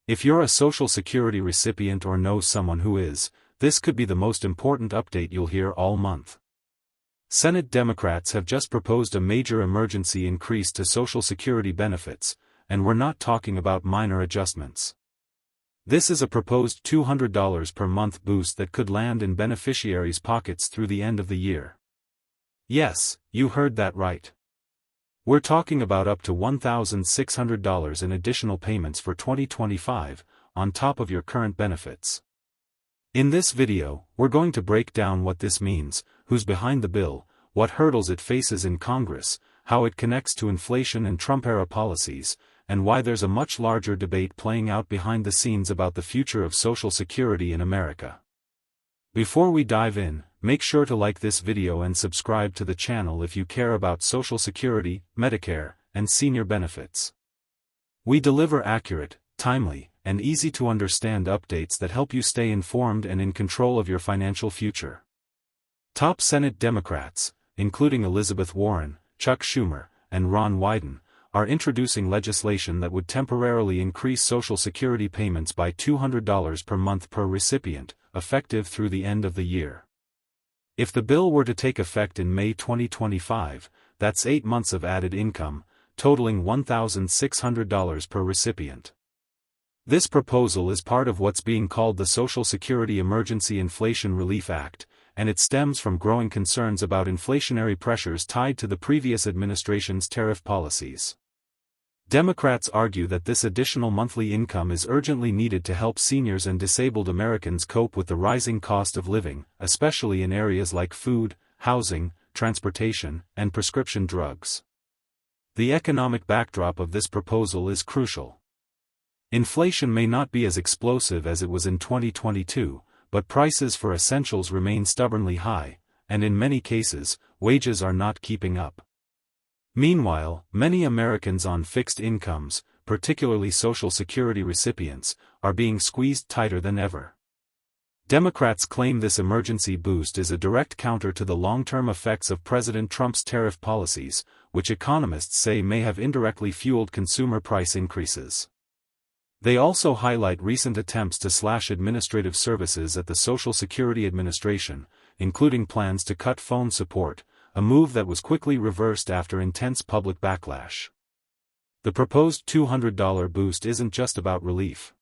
If you're a Social Security recipient or know someone who is, this could be the most important update you'll hear all month. Senate Democrats have just proposed a major emergency increase to Social Security benefits, and we're not talking about minor adjustments. This is a proposed $200 per month boost that could land in beneficiaries' pockets through the end of the year. Yes, you heard that right. We're talking about up to $1,600 in additional payments for 2025, on top of your current benefits. In this video, we're going to break down what this means, who's behind the bill, what hurdles it faces in Congress, how it connects to inflation and Trump-era policies, and why there's a much larger debate playing out behind the scenes about the future of Social Security in America. Before we dive in, make sure to like this video and subscribe to the channel if you care about Social Security, Medicare, and senior benefits. We deliver accurate, timely, and easy-to-understand updates that help you stay informed and in control of your financial future. Top Senate Democrats, including Elizabeth Warren, Chuck Schumer, and Ron Wyden, are introducing legislation that would temporarily increase Social Security payments by $200 per month per recipient, effective through the end of the year. If the bill were to take effect in May 2025, that's 8 months of added income, totaling $1,600 per recipient. This proposal is part of what's being called the Social Security Emergency Inflation Relief Act, and it stems from growing concerns about inflationary pressures tied to the previous administration's tariff policies. Democrats argue that this additional monthly income is urgently needed to help seniors and disabled Americans cope with the rising cost of living, especially in areas like food, housing, transportation, and prescription drugs. The economic backdrop of this proposal is crucial. Inflation may not be as explosive as it was in 2022, but prices for essentials remain stubbornly high, and in many cases, wages are not keeping up. Meanwhile, many Americans on fixed incomes, particularly Social Security recipients, are being squeezed tighter than ever. Democrats claim this emergency boost is a direct counter to the long-term effects of President Trump's tariff policies, which economists say may have indirectly fueled consumer price increases. They also highlight recent attempts to slash administrative services at the Social Security Administration, including plans to cut phone support, a move that was quickly reversed after intense public backlash. The proposed $200 boost isn't just about relief.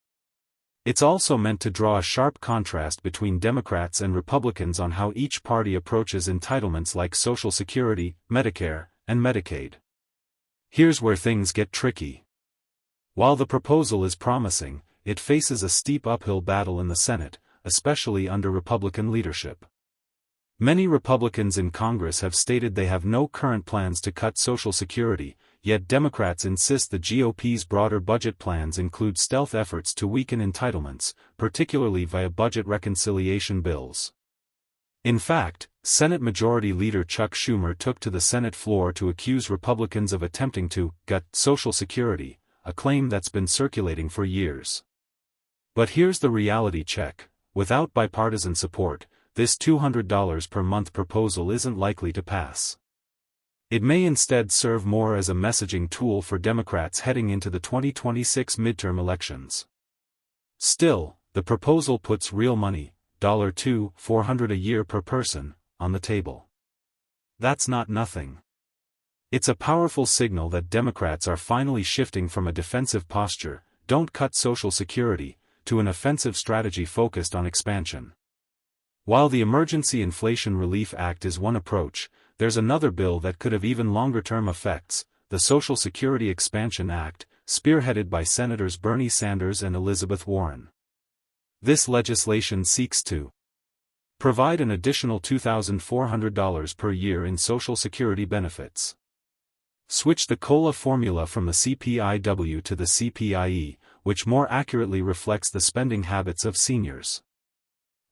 It's also meant to draw a sharp contrast between Democrats and Republicans on how each party approaches entitlements like Social Security, Medicare, and Medicaid. Here's where things get tricky. While the proposal is promising, it faces a steep uphill battle in the Senate, especially under Republican leadership. Many Republicans in Congress have stated they have no current plans to cut Social Security, yet Democrats insist the GOP's broader budget plans include stealth efforts to weaken entitlements, particularly via budget reconciliation bills. In fact, Senate Majority Leader Chuck Schumer took to the Senate floor to accuse Republicans of attempting to gut Social Security, a claim that's been circulating for years. But here's the reality check: without bipartisan support, this $200 per month proposal isn't likely to pass. It may instead serve more as a messaging tool for Democrats heading into the 2026 midterm elections. Still, the proposal puts real money, $400 a year per person, on the table. That's not nothing. It's a powerful signal that Democrats are finally shifting from a defensive posture, "don't cut Social Security," to an offensive strategy focused on expansion. While the Emergency Inflation Relief Act is one approach, there's another bill that could have even longer-term effects, the Social Security Expansion Act, spearheaded by Senators Bernie Sanders and Elizabeth Warren. This legislation seeks to provide an additional $2,400 per year in Social Security benefits. Switch the COLA formula from the CPIW to the CPIE, which more accurately reflects the spending habits of seniors.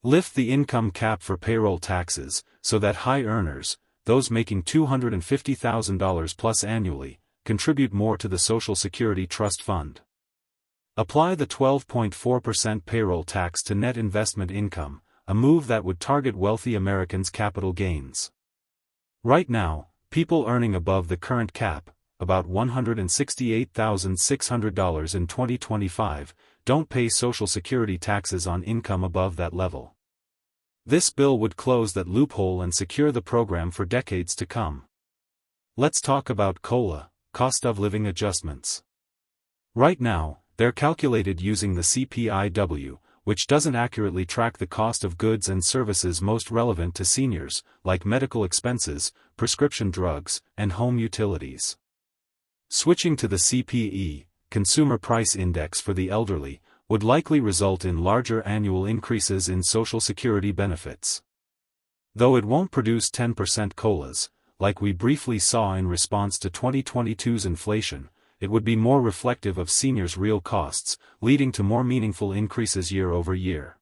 Lift the income cap for payroll taxes, so that high earners, those making $250,000 plus annually, contribute more to the Social Security Trust Fund. Apply the 12.4% payroll tax to net investment income, a move that would target wealthy Americans' capital gains. Right now, people earning above the current cap, about $168,600 in 2025, don't pay Social Security taxes on income above that level. This bill would close that loophole and secure the program for decades to come. Let's talk about COLA, cost of living adjustments. Right now, they're calculated using the CPIW, which doesn't accurately track the cost of goods and services most relevant to seniors, like medical expenses, prescription drugs, and home utilities. Switching to the CPE, Consumer Price Index for the elderly, would likely result in larger annual increases in Social Security benefits. Though it won't produce 10% COLAs, like we briefly saw in response to 2022's inflation, it would be more reflective of seniors' real costs, leading to more meaningful increases year over year.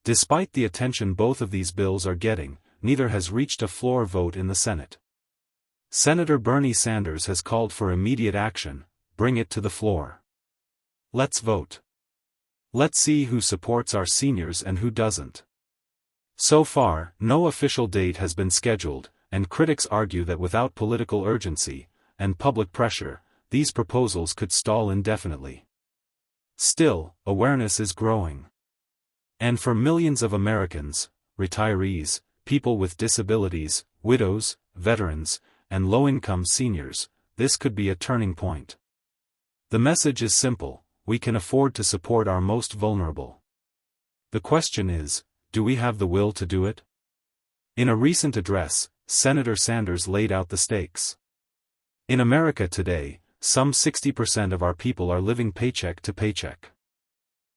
Despite the attention both of these bills are getting, neither has reached a floor vote in the Senate. Senator Bernie Sanders has called for immediate action. Bring it to the floor. Let's vote. Let's see who supports our seniors and who doesn't. So far, no official date has been scheduled, and critics argue that without political urgency and public pressure, these proposals could stall indefinitely. Still, awareness is growing. And for millions of Americans, retirees, people with disabilities, widows, veterans, and low-income seniors, this could be a turning point. The message is simple: we can afford to support our most vulnerable. The question is, do we have the will to do it? In a recent address, Senator Sanders laid out the stakes. In America today, some 60% of our people are living paycheck to paycheck.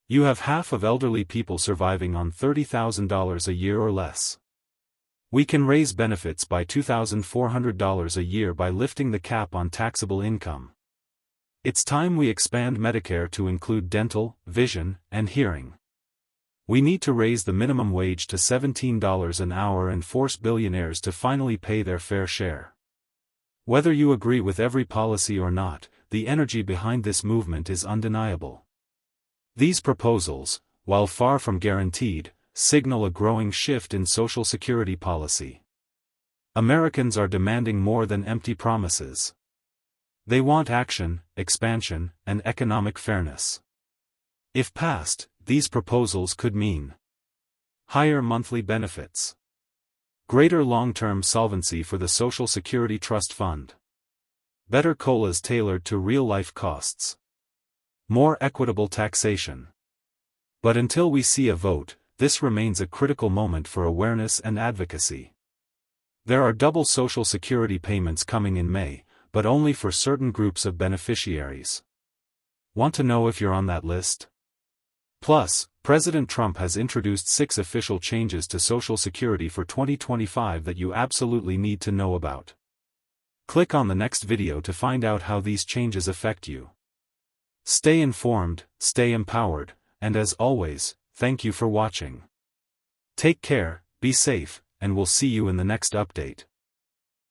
You have half of elderly people surviving on $30,000 a year or less. We can raise benefits by $2,400 a year by lifting the cap on taxable income. It's time we expand Medicare to include dental, vision, and hearing. We need to raise the minimum wage to $17 an hour and force billionaires to finally pay their fair share. Whether you agree with every policy or not, the energy behind this movement is undeniable. These proposals, while far from guaranteed, signal a growing shift in Social Security policy. Americans are demanding more than empty promises. They want action, expansion, and economic fairness. If passed, these proposals could mean higher monthly benefits, greater long-term solvency for the Social Security Trust Fund, better COLAs tailored to real-life costs, more equitable taxation. But until we see a vote, this remains a critical moment for awareness and advocacy. There are double Social Security payments coming in May, but only for certain groups of beneficiaries. Want to know if you're on that list? Plus, President Trump has introduced 6 official changes to Social Security for 2025 that you absolutely need to know about. Click on the next video to find out how these changes affect you. Stay informed, stay empowered, and as always, thank you for watching. Take care, be safe, and we'll see you in the next update.